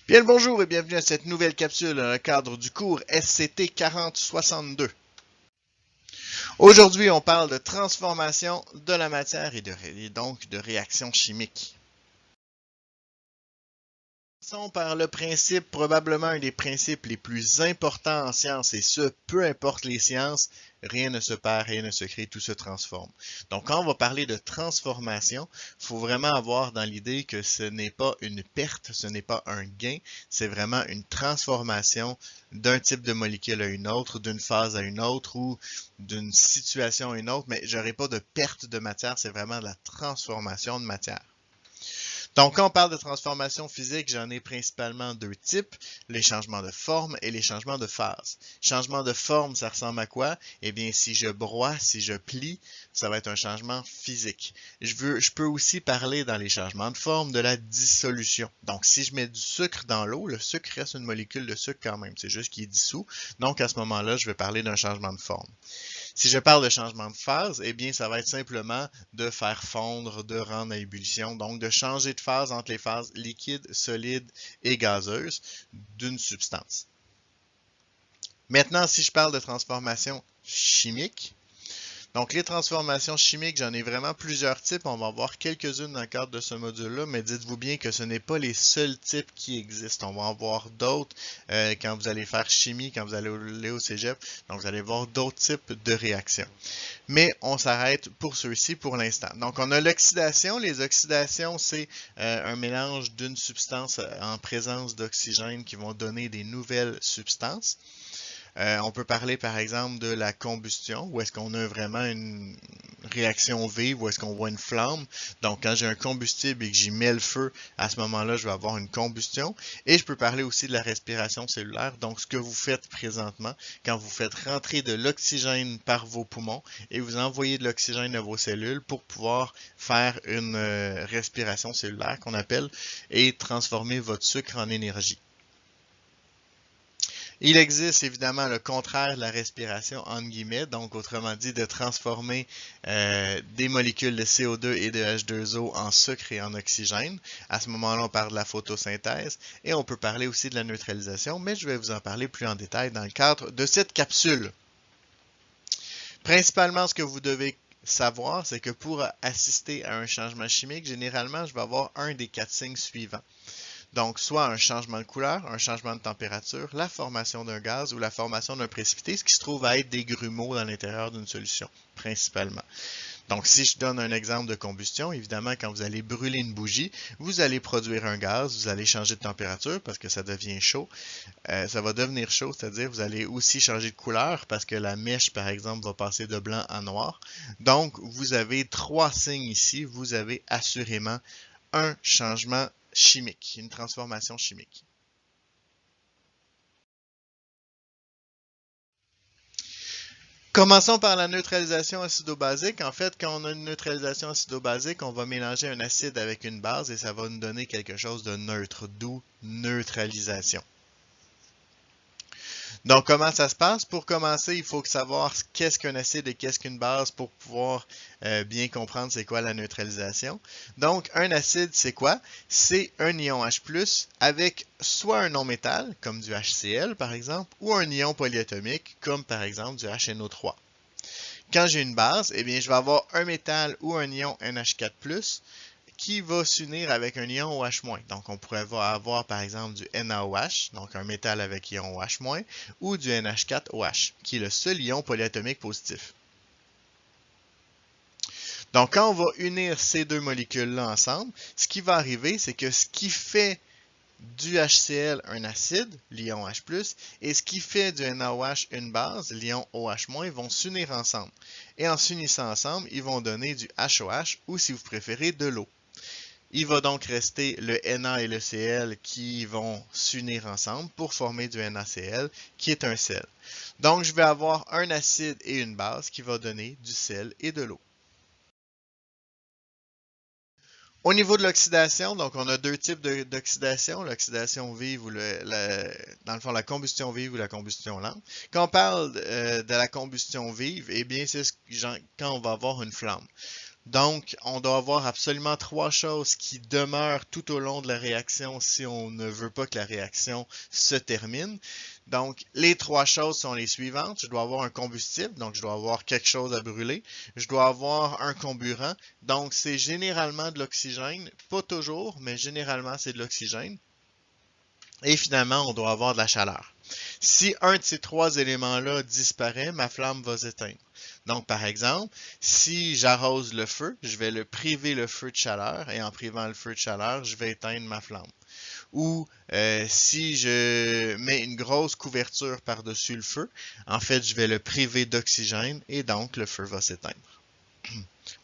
Bien le bonjour et bienvenue à cette nouvelle capsule dans le cadre du cours SCT 4062. Aujourd'hui, on parle de transformation de la matière et donc de réaction chimique. Commençons par le principe, probablement un des principes les plus importants en sciences, et ce, peu importe les sciences, rien ne se perd, rien ne se crée, tout se transforme. Donc, quand on va parler de transformation, il faut vraiment avoir dans l'idée que ce n'est pas une perte, ce n'est pas un gain, c'est vraiment une transformation d'un type de molécule à une autre, d'une phase à une autre ou d'une situation à une autre, mais je n'aurai pas de perte de matière, c'est vraiment de la transformation de matière. Donc, quand on parle de transformation physique, j'en ai principalement deux types, les changements de forme et les changements de phase. Changement de forme, ça ressemble à quoi? Eh bien, si je broie, si je plie, ça va être un changement physique. Je peux aussi parler dans les changements de forme de la dissolution. Donc, si je mets du sucre dans l'eau, le sucre reste une molécule de sucre quand même, c'est juste qu'il est dissous. Donc, à ce moment-là, je vais parler d'un changement de forme. Si je parle de changement de phase, eh bien, ça va être simplement de faire fondre, de rendre à ébullition, donc de changer de phase entre les phases liquide, solide et gazeuse d'une substance. Maintenant, si je parle de transformation chimique, donc les transformations chimiques, j'en ai vraiment plusieurs types. On va voir quelques-unes dans le cadre de ce module-là, mais dites-vous bien que ce n'est pas les seuls types qui existent. On va en voir d'autres quand vous allez faire chimie, quand vous allez aller au cégep. Donc vous allez voir d'autres types de réactions. Mais on s'arrête pour ceux-ci pour l'instant. Donc on a l'oxydation. Les oxydations, c'est un mélange d'une substance en présence d'oxygène qui vont donner des nouvelles substances. On peut parler par exemple de la combustion, où est-ce qu'on a vraiment une réaction vive, où est-ce qu'on voit une flamme. Donc quand j'ai un combustible et que j'y mets le feu, à ce moment-là, je vais avoir une combustion. Et je peux parler aussi de la respiration cellulaire, donc ce que vous faites présentement, quand vous faites rentrer de l'oxygène par vos poumons et vous envoyez de l'oxygène à vos cellules pour pouvoir faire une respiration cellulaire qu'on appelle et transformer votre sucre en énergie. Il existe évidemment le contraire de la respiration, entre guillemets, donc autrement dit de transformer des molécules de CO2 et de H2O en sucre et en oxygène. À ce moment-là, on parle de la photosynthèse et on peut parler aussi de la neutralisation, mais je vais vous en parler plus en détail dans le cadre de cette capsule. Principalement, ce que vous devez savoir, c'est que pour assister à un changement chimique, généralement, je vais avoir un des quatre signes suivants. Donc, soit un changement de couleur, un changement de température, la formation d'un gaz ou la formation d'un précipité, ce qui se trouve à être des grumeaux dans l'intérieur d'une solution, principalement. Donc, si je donne un exemple de combustion, évidemment, quand vous allez brûler une bougie, vous allez produire un gaz, vous allez changer de température parce que ça devient chaud. Ça va devenir chaud, c'est-à-dire vous allez aussi changer de couleur parce que la mèche, par exemple, va passer de blanc à noir. Donc, vous avez trois signes ici. Vous avez assurément un changement chimique, une transformation chimique. Commençons par la neutralisation acido-basique. En fait, quand on a une neutralisation acido-basique, on va mélanger un acide avec une base et ça va nous donner quelque chose de neutre, d'où neutralisation. Donc, comment ça se passe? Pour commencer, il faut savoir qu'est-ce qu'un acide et qu'est-ce qu'une base pour pouvoir bien comprendre c'est quoi la neutralisation. Donc, un acide, c'est quoi? C'est un ion H+, avec soit un non-métal, comme du HCl par exemple, ou un ion polyatomique, comme par exemple du HNO3. Quand j'ai une base, eh bien, je vais avoir un métal ou un ion NH4+, qui va s'unir avec un ion OH-. Donc, on pourrait avoir par exemple du NaOH, donc un métal avec ion OH-, ou du NH4OH, qui est le seul ion polyatomique positif. Donc, quand on va unir ces deux molécules-là ensemble, ce qui va arriver, c'est que ce qui fait du HCl un acide, l'ion H+, et ce qui fait du NaOH une base, l'ion OH-, vont s'unir ensemble. Et en s'unissant ensemble, ils vont donner du HOH, ou si vous préférez, de l'eau. Il va donc rester le Na et le Cl qui vont s'unir ensemble pour former du NaCl qui est un sel. Donc, je vais avoir un acide et une base qui va donner du sel et de l'eau. Au niveau de l'oxydation, donc on a deux types d'oxydation, l'oxydation vive ou dans le fond la combustion vive ou la combustion lente. Quand on parle de la combustion vive, eh bien c'est quand on va avoir une flamme. Donc, on doit avoir absolument trois choses qui demeurent tout au long de la réaction si on ne veut pas que la réaction se termine. Donc, les trois choses sont les suivantes. Je dois avoir un combustible, donc je dois avoir quelque chose à brûler. Je dois avoir un comburant, donc c'est généralement de l'oxygène. Pas toujours, mais généralement c'est de l'oxygène. Et finalement, on doit avoir de la chaleur. Si un de ces trois éléments-là disparaît, ma flamme va s'éteindre. Donc, par exemple, si j'arrose le feu, je vais le priver le feu de chaleur et en privant le feu de chaleur, je vais éteindre ma flamme. Ou si je mets une grosse couverture par-dessus le feu, en fait, je vais le priver d'oxygène et donc le feu va s'éteindre.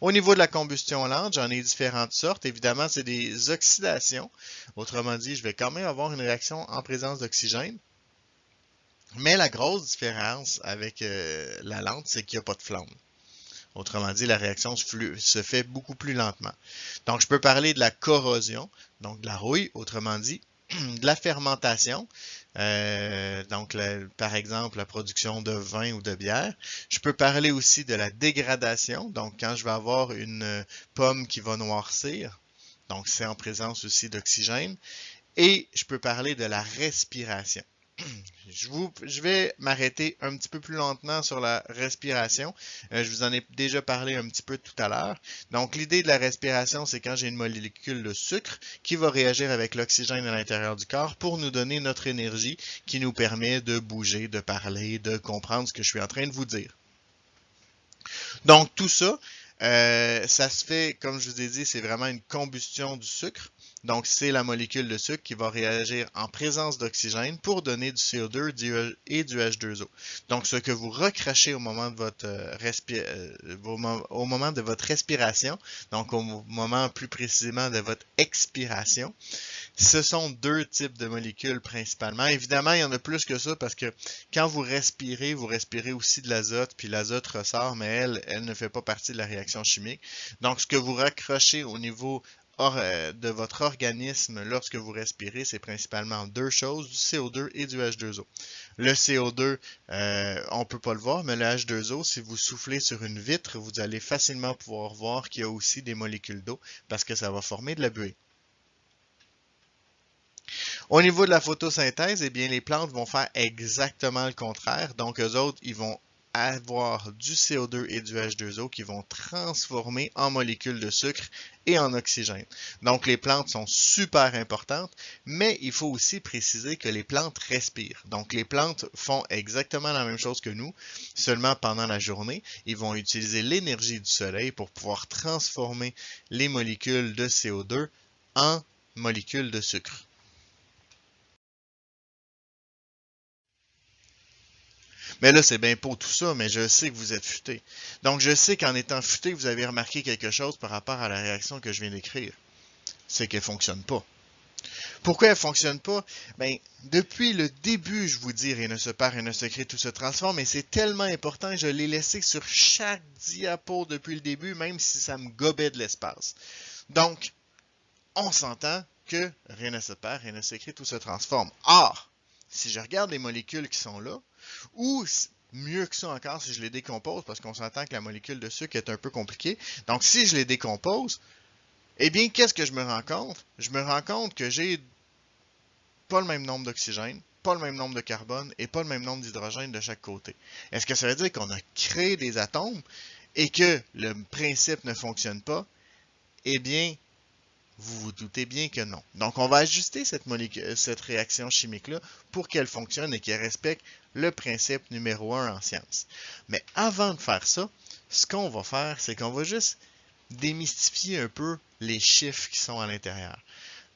Au niveau de la combustion lente, j'en ai différentes sortes. Évidemment, c'est des oxydations. Autrement dit, je vais quand même avoir une réaction en présence d'oxygène. Mais la grosse différence avec la lente, c'est qu'il n'y a pas de flamme. Autrement dit, la réaction se fait beaucoup plus lentement. Donc, je peux parler de la corrosion, donc de la rouille, autrement dit, de la fermentation, donc par exemple la production de vin ou de bière. Je peux parler aussi de la dégradation, donc quand je vais avoir une pomme qui va noircir, donc c'est en présence aussi d'oxygène. Et je peux parler de la respiration. Je vais m'arrêter un petit peu plus lentement sur la respiration. Je vous en ai déjà parlé un petit peu tout à l'heure. Donc, l'idée de la respiration, c'est quand j'ai une molécule de sucre qui va réagir avec l'oxygène à l'intérieur du corps pour nous donner notre énergie qui nous permet de bouger, de parler, de comprendre ce que je suis en train de vous dire. Donc, tout ça, ça se fait, comme je vous ai dit, c'est vraiment une combustion du sucre. Donc, c'est la molécule de sucre qui va réagir en présence d'oxygène pour donner du CO2 et du H2O. Donc, ce que vous recrachez au moment de votre, au moment de votre respiration, donc au moment plus précisément de votre expiration, ce sont deux types de molécules principalement. Évidemment, il y en a plus que ça parce que quand vous respirez aussi de l'azote, puis l'azote ressort, mais elle ne fait pas partie de la réaction chimique. Donc, ce que vous raccrochez au niveau de votre organisme lorsque vous respirez, c'est principalement deux choses, du CO2 et du H2O. Le CO2, on ne peut pas le voir, mais le H2O, si vous soufflez sur une vitre, vous allez facilement pouvoir voir qu'il y a aussi des molécules d'eau parce que ça va former de la buée. Au niveau de la photosynthèse, eh bien, les plantes vont faire exactement le contraire. Donc, eux autres, ils vont avoir du CO2 et du H2O qui vont transformer en molécules de sucre et en oxygène. Donc, les plantes sont super importantes, mais il faut aussi préciser que les plantes respirent. Donc, les plantes font exactement la même chose que nous, seulement pendant la journée. Ils vont utiliser l'énergie du soleil pour pouvoir transformer les molécules de CO2 en molécules de sucre. Mais là, c'est bien pour tout ça, mais je sais que vous êtes futé. Donc, je sais qu'en étant futé, vous avez remarqué quelque chose par rapport à la réaction que je viens d'écrire. C'est qu'elle ne fonctionne pas. Pourquoi elle ne fonctionne pas? Ben, depuis le début, je vous dis, rien ne se perd, rien ne se crée, tout se transforme, et c'est tellement important, je l'ai laissé sur chaque diapo depuis le début, même si ça me gobait de l'espace. Donc, on s'entend que rien ne se perd, rien ne se crée, tout se transforme. Or, si je regarde les molécules qui sont là, ou mieux que ça encore si je les décompose, parce qu'on s'entend que la molécule de sucre est un peu compliquée. Donc si je les décompose, eh bien qu'est-ce que je me rends compte? Je me rends compte que j'ai pas le même nombre d'oxygène, pas le même nombre de carbone et pas le même nombre d'hydrogène de chaque côté. Est-ce que ça veut dire qu'on a créé des atomes et que le principe ne fonctionne pas? Eh bien, vous vous doutez bien que non. Donc, on va ajuster cette réaction chimique-là pour qu'elle fonctionne et qu'elle respecte le principe numéro 1 en science. Mais avant de faire ça, ce qu'on va faire, c'est qu'on va juste démystifier un peu les chiffres qui sont à l'intérieur.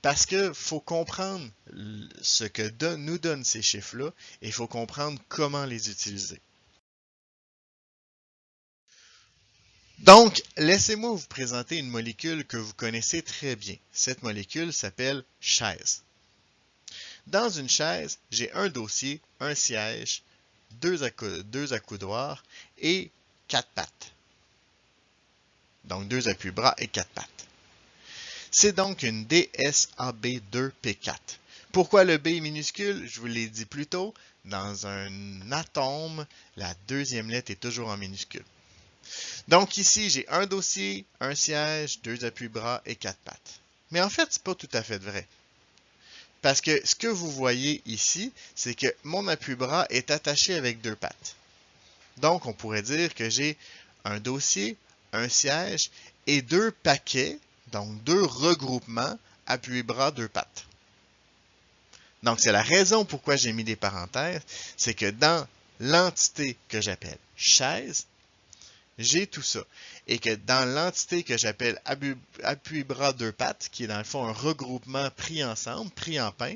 Parce qu'il faut comprendre ce que nous donnent ces chiffres-là et il faut comprendre comment les utiliser. Donc, laissez-moi vous présenter une molécule que vous connaissez très bien. Cette molécule s'appelle chaise. Dans une chaise, j'ai un dossier, un siège, deux accoudoirs et quatre pattes. Donc, deux appuis-bras et quatre pattes. C'est donc une DSAB2P4. Pourquoi le B est minuscule? Je vous l'ai dit plus tôt. Dans un atome, la deuxième lettre est toujours en minuscule. Donc ici, j'ai un dossier, un siège, 2 appuis-bras et 4 pattes. Mais en fait, c'est pas tout à fait vrai. Parce que ce que vous voyez ici, c'est que mon appui-bras est attaché avec 2 pattes. Donc, on pourrait dire que j'ai un dossier, un siège et 2 paquets, donc 2 regroupements, appui-bras, 2 pattes. Donc, c'est la raison pourquoi j'ai mis des parenthèses, c'est que dans l'entité que j'appelle chaise, j'ai tout ça. Et que dans l'entité que j'appelle appui-bras, 2 pattes, qui est dans le fond un regroupement pris ensemble, pris en pain,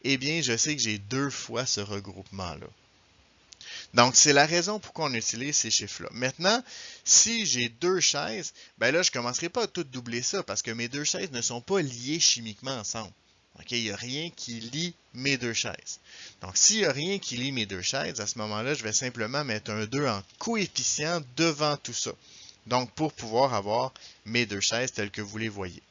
eh bien, je sais que j'ai 2 fois ce regroupement-là. Donc, c'est la raison pourquoi on utilise ces chiffres-là. Maintenant, si j'ai 2 chaises, ben là, je ne commencerai pas à tout doubler ça parce que mes 2 chaises ne sont pas liées chimiquement ensemble. Okay? Il n'y a rien qui lie mes 2 chaises. Donc, s'il n'y a rien qui lie mes 2 chaises, à ce moment-là, je vais simplement mettre un 2 en coefficient devant tout ça. Donc, pour pouvoir avoir mes 2 chaises telles que vous les voyez.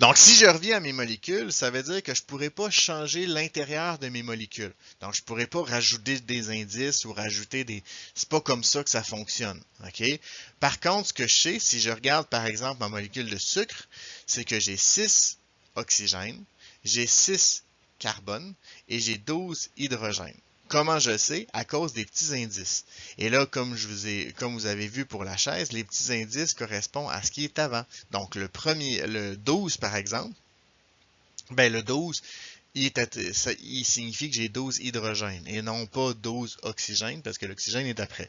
Donc, si je reviens à mes molécules, ça veut dire que je ne pourrais pas changer l'intérieur de mes molécules. Donc, je ne pourrais pas rajouter des indices ou rajouter des... C'est pas comme ça que ça fonctionne. Okay? Par contre, ce que je sais, si je regarde par exemple ma molécule de sucre, c'est que j'ai 6 oxygènes, j'ai 6 carbone et j'ai 12 hydrogènes. Comment je le sais? À cause des petits indices. Et là, comme vous avez vu pour la chaise, les petits indices correspondent à ce qui est avant. Donc, le 12, par exemple, ben le 12, il signifie que j'ai 12 hydrogènes et non pas 12 oxygènes parce que l'oxygène est après.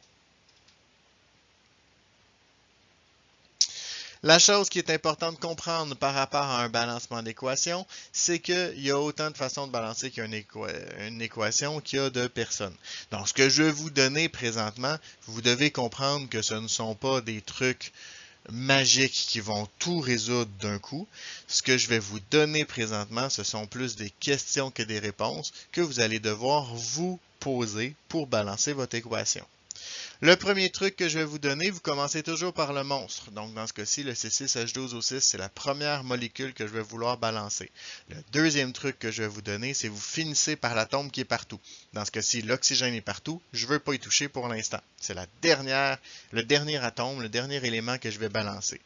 La chose qui est importante de comprendre par rapport à un balancement d'équation, c'est qu'il y a autant de façons de balancer qu'une équation qu'il y a de personnes. Donc, ce que je vais vous donner présentement, vous devez comprendre que ce ne sont pas des trucs magiques qui vont tout résoudre d'un coup. Ce que je vais vous donner présentement, ce sont plus des questions que des réponses que vous allez devoir vous poser pour balancer votre équation. Le premier truc que je vais vous donner, vous commencez toujours par le monstre. Donc, dans ce cas-ci, le C6H12O6, c'est la première molécule que je vais vouloir balancer. Le deuxième truc que je vais vous donner, c'est vous finissez par l'atome qui est partout. Dans ce cas-ci, l'oxygène est partout. Je ne veux pas y toucher pour l'instant. C'est le dernier atome, le dernier élément que je vais balancer.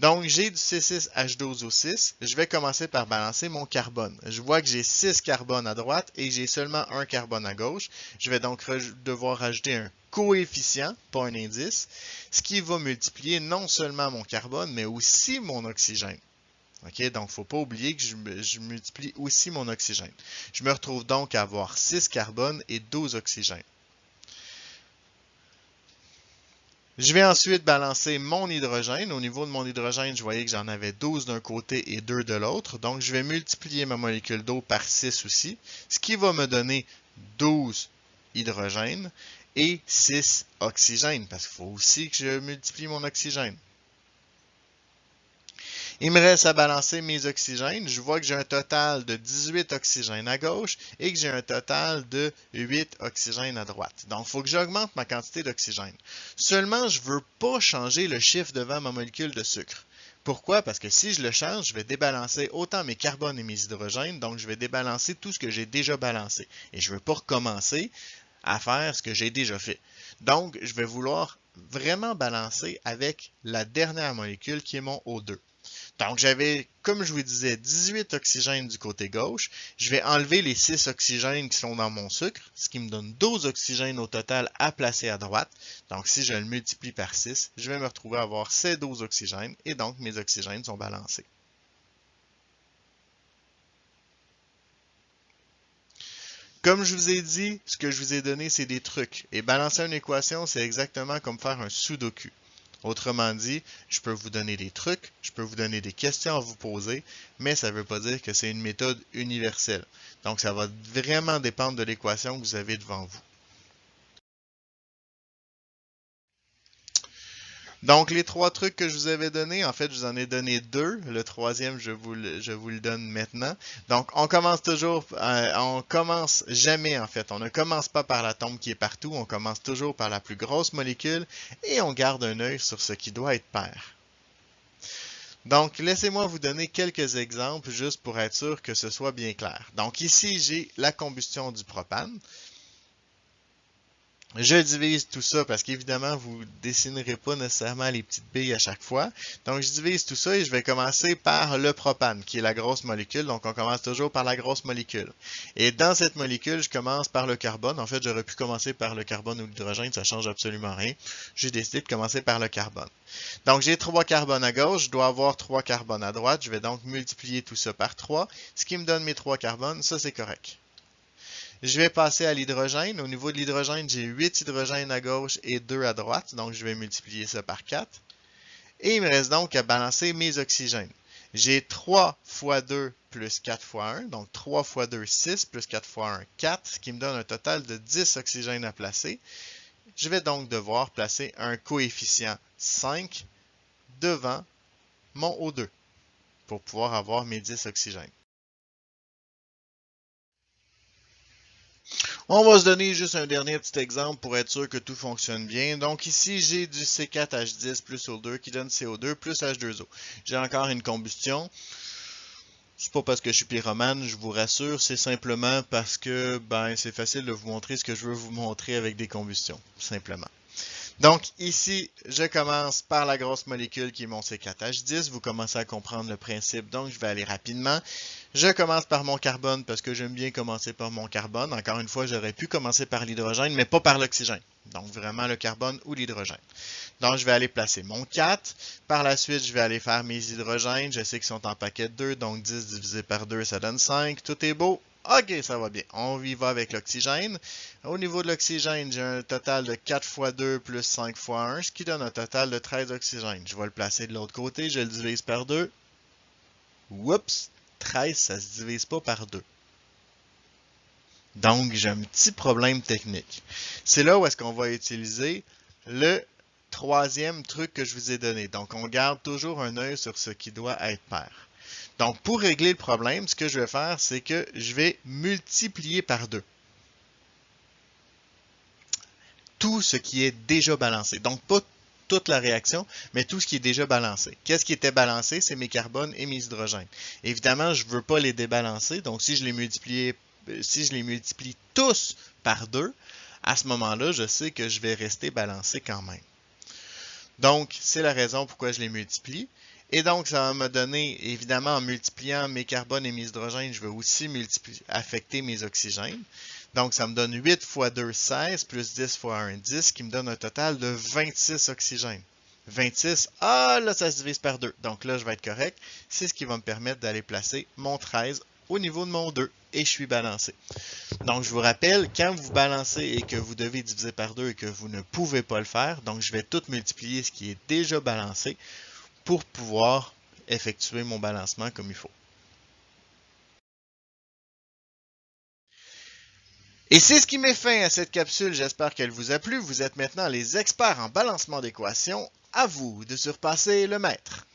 Donc, j'ai du C6H12O6. Je vais commencer par balancer mon carbone. Je vois que j'ai 6 carbones à droite et j'ai seulement un carbone à gauche. Je vais donc devoir rajouter un coefficient, pas un indice, ce qui va multiplier non seulement mon carbone, mais aussi mon oxygène. Okay? Donc, il ne faut pas oublier que je multiplie aussi mon oxygène. Je me retrouve donc à avoir 6 carbones et 12 oxygènes. Je vais ensuite balancer mon hydrogène. Au niveau de mon hydrogène, je voyais que j'en avais 12 d'un côté et 2 de l'autre. Donc, je vais multiplier ma molécule d'eau par 6 aussi, ce qui va me donner 12 hydrogènes et 6 oxygènes, parce qu'il faut aussi que je multiplie mon oxygène. Il me reste à balancer mes oxygènes. Je vois que j'ai un total de 18 oxygènes à gauche et que j'ai un total de 8 oxygènes à droite. Donc, il faut que j'augmente ma quantité d'oxygène. Seulement, je ne veux pas changer le chiffre devant ma molécule de sucre. Pourquoi? Parce que si je le change, je vais débalancer autant mes carbones et mes hydrogènes, donc je vais débalancer tout ce que j'ai déjà balancé. Et je ne veux pas recommencer à faire ce que j'ai déjà fait. Donc, je vais vouloir vraiment balancer avec la dernière molécule qui est mon O2. Donc, j'avais, comme je vous disais, 18 oxygènes du côté gauche. Je vais enlever les 6 oxygènes qui sont dans mon sucre, ce qui me donne 12 oxygènes au total à placer à droite. Donc, si je le multiplie par 6, je vais me retrouver à avoir ces 12 oxygènes et donc mes oxygènes sont balancés. Comme je vous ai dit, ce que je vous ai donné, c'est des trucs. Et balancer une équation, c'est exactement comme faire un sudoku. Autrement dit, je peux vous donner des trucs, je peux vous donner des questions à vous poser, mais ça ne veut pas dire que c'est une méthode universelle. Donc, ça va vraiment dépendre de l'équation que vous avez devant vous. Donc, les 3 trucs que je vous avais donnés, en fait, je vous en ai donné 2. Le troisième, je vous le donne maintenant. Donc, on commence jamais, en fait. On ne commence pas par l'atome qui est partout. On commence toujours par la plus grosse molécule et on garde un œil sur ce qui doit être pair. Donc, laissez-moi vous donner quelques exemples juste pour être sûr que ce soit bien clair. Donc, ici, j'ai la combustion du propane. Je divise tout ça parce qu'évidemment, vous ne dessinerez pas nécessairement les petites billes à chaque fois. Donc, je divise tout ça et je vais commencer par le propane, qui est la grosse molécule. Donc, on commence toujours par la grosse molécule. Et dans cette molécule, je commence par le carbone. En fait, j'aurais pu commencer par le carbone ou l'hydrogène, ça change absolument rien. J'ai décidé de commencer par le carbone. Donc, j'ai 3 carbones à gauche, je dois avoir 3 carbones à droite. Je vais donc multiplier tout ça par 3, ce qui me donne mes 3 carbones. Ça, c'est correct. Je vais passer à l'hydrogène. Au niveau de l'hydrogène, j'ai 8 hydrogènes à gauche et 2 à droite. Donc, je vais multiplier ça par 4. Et il me reste donc à balancer mes oxygènes. J'ai 3 fois 2 plus 4 fois 1. Donc, 3 fois 2, 6 plus 4 fois 1, 4, ce qui me donne un total de 10 oxygènes à placer. Je vais donc devoir placer un coefficient 5 devant mon O2 pour pouvoir avoir mes 10 oxygènes. On va se donner juste un dernier petit exemple pour être sûr que tout fonctionne bien. Donc ici, j'ai du C4H10 plus O2 qui donne CO2 plus H2O. J'ai encore une combustion. C'est pas parce que je suis pyromane, je vous rassure, c'est simplement parce que c'est facile de vous montrer ce que je veux vous montrer avec des combustions, simplement. Donc ici, je commence par la grosse molécule qui est mon C4H10. Vous commencez à comprendre le principe, donc je vais aller rapidement. Je commence par mon carbone parce que j'aime bien commencer par mon carbone. Encore une fois, j'aurais pu commencer par l'hydrogène, mais pas par l'oxygène. Donc vraiment le carbone ou l'hydrogène. Donc je vais aller placer mon 4. Par la suite, je vais aller faire mes hydrogènes. Je sais qu'ils sont en paquet de 2, donc 10 divisé par 2, ça donne 5. Tout est beau. OK, ça va bien. On y va avec l'oxygène. Au niveau de l'oxygène, j'ai un total de 4 fois 2 plus 5 fois 1, ce qui donne un total de 13 oxygènes. Je vais le placer de l'autre côté, je le divise par 2. Oups! 13, ça ne se divise pas par 2. Donc, j'ai un petit problème technique. C'est là où est-ce qu'on va utiliser le troisième truc que je vous ai donné. Donc, on garde toujours un œil sur ce qui doit être pair. Donc, pour régler le problème, ce que je vais faire, c'est que je vais multiplier par 2 tout ce qui est déjà balancé. Donc, pas toute la réaction, mais tout ce qui est déjà balancé. Qu'est-ce qui était balancé? C'est mes carbones et mes hydrogènes. Évidemment, je ne veux pas les débalancer, donc si je les multiplie tous par 2, à ce moment-là, je sais que je vais rester balancé quand même. Donc, c'est la raison pourquoi je les multiplie. Et donc, ça va me donner, évidemment, en multipliant mes carbones et mes hydrogènes, je vais aussi affecter mes oxygènes. Donc, ça me donne 8 fois 2, 16, plus 10 fois 1, 10, qui me donne un total de 26 oxygènes. 26, là, ça se divise par 2. Donc là, je vais être correct. C'est ce qui va me permettre d'aller placer mon 13 au niveau de mon 2. Et je suis balancé. Donc, je vous rappelle, quand vous balancez et que vous devez diviser par 2 et que vous ne pouvez pas le faire, donc je vais tout multiplier ce qui est déjà balancé pour pouvoir effectuer mon balancement comme il faut. Et c'est ce qui met fin à cette capsule. J'espère qu'elle vous a plu. Vous êtes maintenant les experts en balancement d'équations. À vous de surpasser le maître.